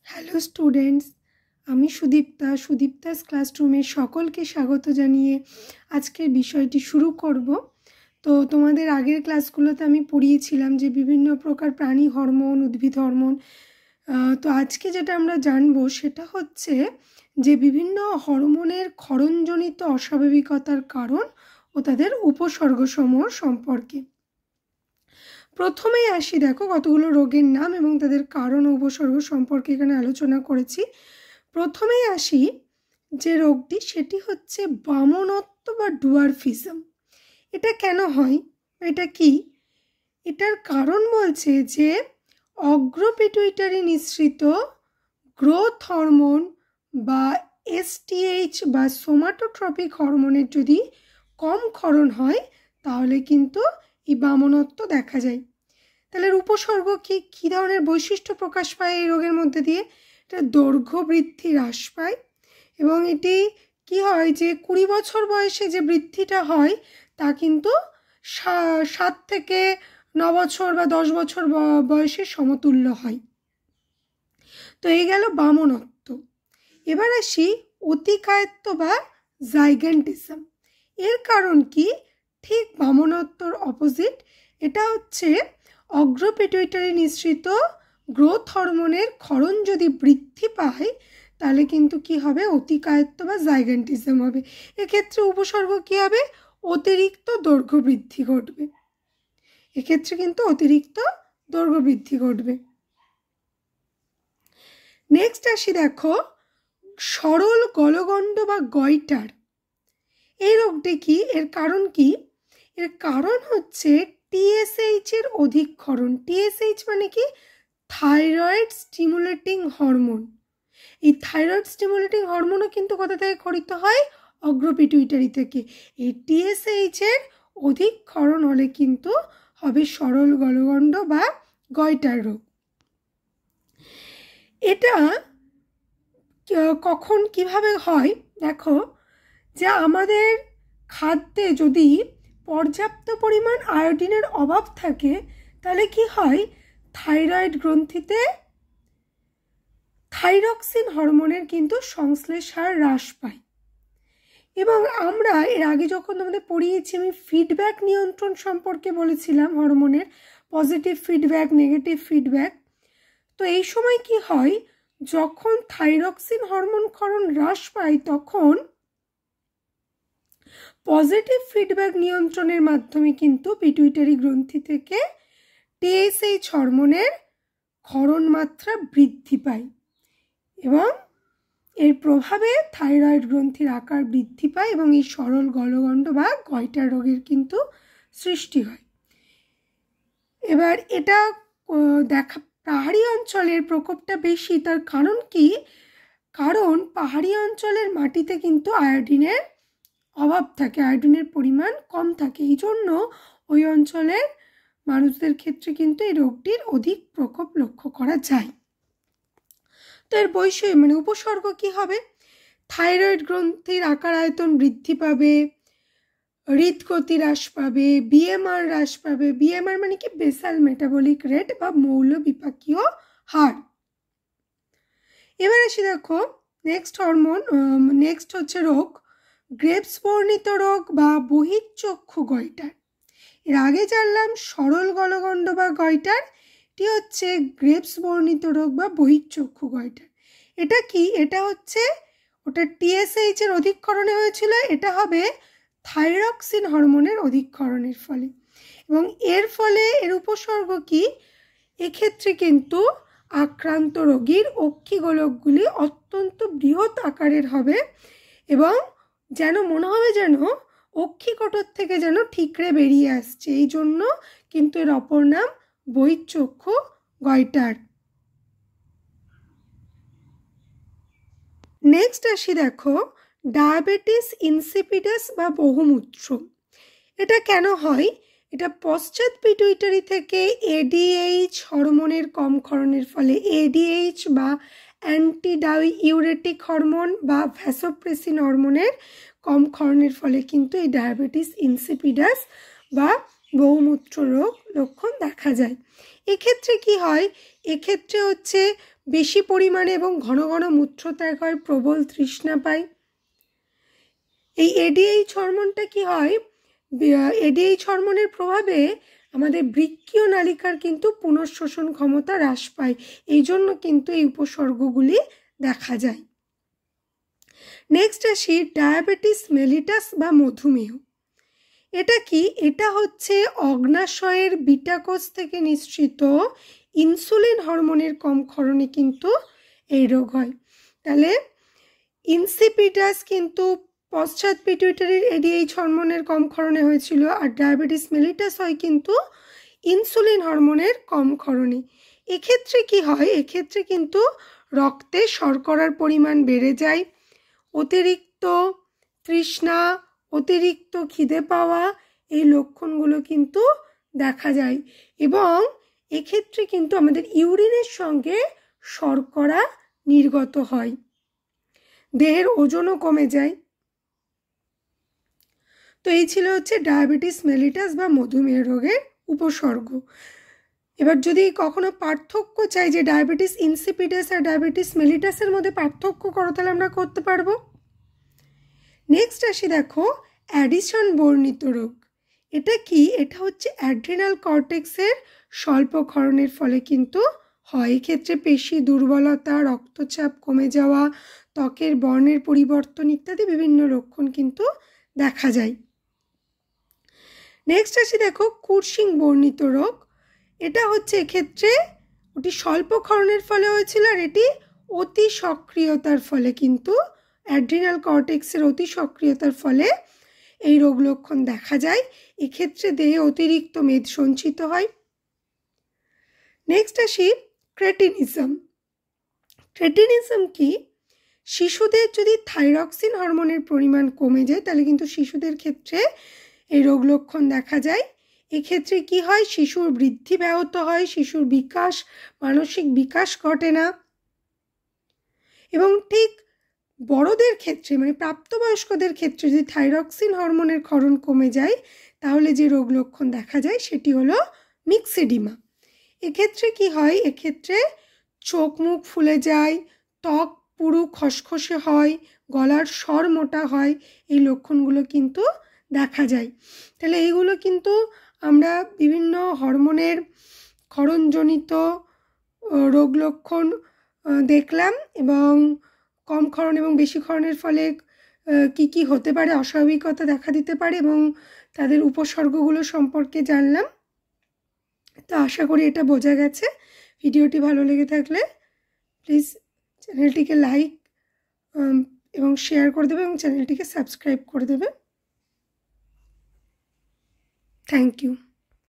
Hello students, আমি সুদীপ্তাস ক্লাসরুমে সকলকে স্বাগত জানিয়ে আজকের বিষয়টি শুরু করব। তো তোমাদের আগের ক্লাসগুলোতে আমি পড়িয়েছিলাম যে বিভিন্ন প্রকার প্রাণী হরমোন, উদ্ভিদ হরমোন। তো আজকে যেটা আমরা জানবো সেটা হচ্ছে যে বিভিন্ন হরমোনের ক্ষরণজনিত অস্বাভাবিকতার কারণ ও তাদের উপসর্গসমূহ সম্পর্কে। প্রথমেই আসি, দেখো কতগুলো রোগের নাম এবং তাদের কারণ ও উপসর্গ সম্পর্কে এখানে আলোচনা করেছি। প্রথমেই আসি যে রোগটি, সেটি হচ্ছে বামনত্ব বা ডুয়ারফিজম। এটা কেন হয়, এটা কি? এটার কারণ বলছে যে অগ্রপিটুইটারি নিঃসৃত গ্রোথ হরমোন বা এসটিএইচ বা সোমাটোট্রপিক হরমোনের যদি কম ক্ষরণ হয় তাহলে কিন্তু এই বামনত্ব দেখা যায়। তাহলে উপসর্গ কি কী ধরনের বৈশিষ্ট্য প্রকাশ পায় এই রোগের মধ্যে দিয়ে? এটা দৈর্ঘ্য বৃদ্ধি হ্রাস পায় এবং এটি কি হয় যে 20 বছর বয়সে যে বৃদ্ধিটা হয় তা কিন্তু 7 থেকে 9 বছর বা 10 বছর বয়সে সমতুল্য হয়। তো এই গেল বামনত্ব। এবার আসি অতিকায়ত্ব বা জাইগ্যান্টিজম। এর কারণ কি? ঠিক বামনত্বর অপোজিট। এটা হচ্ছে অগ্রপিটুইটারি নিঃসৃত গ্রোথ হরমোনের ক্ষরণ যদি বৃদ্ধি পায় তাহলে কিন্তু কি হবে? অতিকায়ত্ব বা জাইগ্যান্টিজম হবে। এক্ষেত্রে উপসর্গ কি হবে? অতিরিক্ত দৈর্ঘ্য বৃদ্ধি ঘটবে। এক্ষেত্রে কিন্তু অতিরিক্ত দৈর্ঘ্য বৃদ্ধি ঘটবে। নেক্সট আসি, দেখো সরল গলগণ্ড বা গয়টার। এই রোগটি কি? এর কারণ কি? এর কারণ হচ্ছে টিএসএইচ এর অধিক ক্ষরণ। টিএসএইচ মানে কি? Thyroid stimulating hormone. এই থাইরয়েড স্টিমুলেটিং হরমোনও কিন্তু কোথা থেকে ক্ষরিত হয়? অগ্রপিটুইটারি থেকে। এই টিএসএইচ এর অধিক ক্ষরণ হলে কিন্তু হবে সরল গলগণ্ড বা গয়টার রোগ। এটা কখন কিভাবে হয়? দেখো, যে আমাদের খাদ্যে যদি পর্যাপ্ত পরিমাণ আয়োডিনের অভাব থাকে তাহলে কি হয়? থাইরয়েড গ্রন্থিতে থাইরক্সিন হরমোনের কিন্তু সংশ্লেষ হার হ্রাস পায়। এবং আমরা এর আগে যখন তোমাদের পড়িয়েছি, আমি ফিডব্যাক নিয়ন্ত্রণ সম্পর্কে বলেছিলাম, হরমোনের পজিটিভ ফিডব্যাক, নেগেটিভ ফিডব্যাক। তো এই সময় কি হয়? যখন থাইরক্সিন হরমোন ক্ষরণ হ্রাস পায় তখন পজিটিভ ফিডব্যাক নিয়ন্ত্রণের মাধ্যমে কিন্তু পিটুইটারি গ্রন্থি থেকে টিএসএইচ হরমোনের ক্ষরণ মাত্রা বৃদ্ধি পায় এবং এর প্রভাবে থাইরয়েড গ্রন্থির আকার বৃদ্ধি পায় এবং এই সরল গলগণ্ড বা গয়টার রোগের কিন্তু সৃষ্টি হয়। এবার এটা দেখা পাহাড়ি অঞ্চলের প্রকোপটা বেশি। তার কারণ কি? কারণ পাহাড়ি অঞ্চলের মাটিতে কিন্তু আয়োডিনের অভাব থাকে, আয়োডিনের পরিমাণ কম থাকে। এই জন্য ওই অঞ্চলের মানুষদের ক্ষেত্রে কিন্তু এই রোগটির অধিক প্রকোপ লক্ষ্য করা যায়। তো এর উপসর্গ কি হবে? থাইরয়েড গ্রন্থির আকার আয়তন বৃদ্ধি পাবে, হৃদগতি হ্রাস পাবে, বিএমআর হ্রাস পাবে। বিএমআর মানে কি? বেসাল মেটাবলিক রেট বা মৌল বিপাকীয় হার। এবার আসি, দেখো নেক্সট হচ্ছে রোগ গ্রেভস বর্ণিত রোগ বা বহিঃচক্ষু গয়টার। এর আগে জানলাম সরল গলগণ্ড বা গয়টার, এটি হচ্ছে গ্রেভস বর্ণিত রোগ বা বহিঃচক্ষু গয়টার। এটা কি? এটা হচ্ছে ওটা টিএসএইচ এর অধিকক্ষরণে হয়েছিল, এটা হবে থাইরক্সিন হরমোনের অধিকক্ষরণের ফলে। এবং এর ফলে এর উপসর্গ কি? এক্ষেত্রে কিন্তু আক্রান্ত রোগীর অক্ষিগোলকগুলি অত্যন্ত বৃহৎ আকারের হবে এবং যেন মনে হবে যেন অক্ষিকোটর থেকে যেন ঠিকরে বেরিয়ে আসছে। এই জন্য কিন্তু এর অপর নাম বহিঃচক্ষু গয়টার। নেক্সট আসি, দেখো ডায়াবেটিস ইনসিপিডাস বা বহুমূত্র। এটা কেন হয়? এটা পশ্চাৎ পিটুইটারি থেকে এডিএইচ হরমোনের কম ক্ষরণের ফলে, এডিএইচ বা অ্যান্টিডাইউরেটিক হরমোন বা ভ্যাসোপ্রেসিন হরমোনের কম ক্ষরণের ফলে কিন্তু এই ডায়াবেটিস ইনসিপিডাস বা বহুমূত্র রোগ লক্ষণ দেখা যায়। এক্ষেত্রে কি হয়, এক্ষেত্রে হচ্ছে বেশি পরিমাণে এবং ঘন ঘন মূত্রত্যাগ হয়, প্রবল তৃষ্ণা পায়। এই এডিএইচ হরমোনটা কি হয়, এডিএইচ হরমোনের প্রভাবে আমাদের বৃক্কীয় নালিকার কিন্তু পুনঃশোষণ ক্ষমতা হ্রাস পায়, এই জন্য কিন্তু এই উপসর্গগুলি দেখা যায়। নেক্সট আসি ডায়াবেটিস মেলিটাস বা মধুমেহ। এটা কি, এটা হচ্ছে অগ্নাশয়ের বিটা কোষ থেকে নিঃসৃত ইনসুলিন হরমোনের কম ক্ষরণে কিন্তু এই রোগ হয়। তাহলে ইনসিপিটাস কিন্তু পশ্চাৎ পিটুইটারির এডিএইচ হরমোনের কম ক্ষরণে হয়েছিল, আর ডায়াবেটিস মেলিটাস হয় কিন্তু ইনসুলিন হরমোনের কম ক্ষরণে। এক্ষেত্রে কি হয়, এক্ষেত্রে কিন্তু রক্তে শর্করার পরিমাণ বেড়ে যায়, অতিরিক্ত তৃষ্ণা, অতিরিক্ত খিদে পাওয়া, এই লক্ষণগুলো কিন্তু দেখা যায়। এবং এক্ষেত্রে কিন্তু আমাদের ইউরিনের সঙ্গে শর্করা নির্গত হয়, দেহের ওজনও কমে যায়। তো এই ছিল হচ্ছে ডায়াবেটিস মেলিটাস বা মধুমেহ রোগের উপসর্গ। এবার যদি কখনো পার্থক্য চাই যে ডায়াবেটিস ইনসিপিটাস আর ডায়াবেটিস মেলিটাসের মধ্যে পার্থক্য করো, তাহলে আমরা করতে পারবো। নেক্সট আসি দেখো অ্যাডিসন বর্ণিত রোগ। এটা কি, এটা হচ্ছে অ্যাড্রিনাল কর্টেক্সের স্বল্প ক্ষরণের ফলে কিন্তু হয়। এক্ষেত্রে পেশি দুর্বলতা, রক্তচাপ কমে যাওয়া, ত্বকের বর্ণের পরিবর্তন ইত্যাদি বিভিন্ন লক্ষণ কিন্তু দেখা যায়। নেক্সট আসি দেখো কুর্সিং বর্ণিত রোগ। এটা হচ্ছে এক্ষেত্রে ওটি স্বল্প ক্ষরণের ফলে হয়েছিল, আর এটি অতি সক্রিয়তার ফলে কিন্তু অ্যাড্রিনাল কর্টেক্সের অতি সক্রিয়তার ফলে এই রোগ লক্ষণ দেখা যায়। এক্ষেত্রে দেহে অতিরিক্ত মেদ সঞ্চিত হয়। নেক্সট আসি ক্রেটিনিজম। ক্রেটিনিজম কি, শিশুদের যদি থাইরক্সিন হরমোনের পরিমাণ কমে যায় তাহলে কিন্তু শিশুদের ক্ষেত্রে এই রোগ লক্ষণ দেখা যায়। এক্ষেত্রে কি হয়, শিশুর বৃদ্ধি ব্যাহত হয়, শিশুর বিকাশ, মানসিক বিকাশ ঘটে না। এবং ঠিক বড়দের ক্ষেত্রে মানে প্রাপ্তবয়স্কদের ক্ষেত্রে যদি থাইরক্সিন হরমোনের ক্ষরণ কমে যায় তাহলে যে রোগ লক্ষণ দেখা যায় সেটি হলো মিক্সেডিমা। এক্ষেত্রে কি হয়, এক্ষেত্রে চোখ মুখ ফুলে যায়, ত্বক পুরো খসখসে হয়, গলার স্বর মোটা হয়, এই লক্ষণগুলো কিন্তু দেখা যায়। তাহলে এইগুলো কিন্তু আমরা বিভিন্ন হরমোনের ক্ষরণজনিত রোগ লক্ষণ দেখলাম, এবং কম ক্ষরণ এবং বেশি ক্ষরণের ফলে কি কি হতে পারে, অস্বাভাবিকতা দেখা দিতে পারে, এবং তাদের উপসর্গগুলো সম্পর্কে জানলাম। তো আশা করি এটা বোঝা গেছে। ভিডিওটি ভালো লেগে থাকলে প্লিজ চ্যানেলটিকে লাইক এবং শেয়ার করে দেবে, এবং চ্যানেলটিকে সাবস্ক্রাইব করে দেবে। Thank you.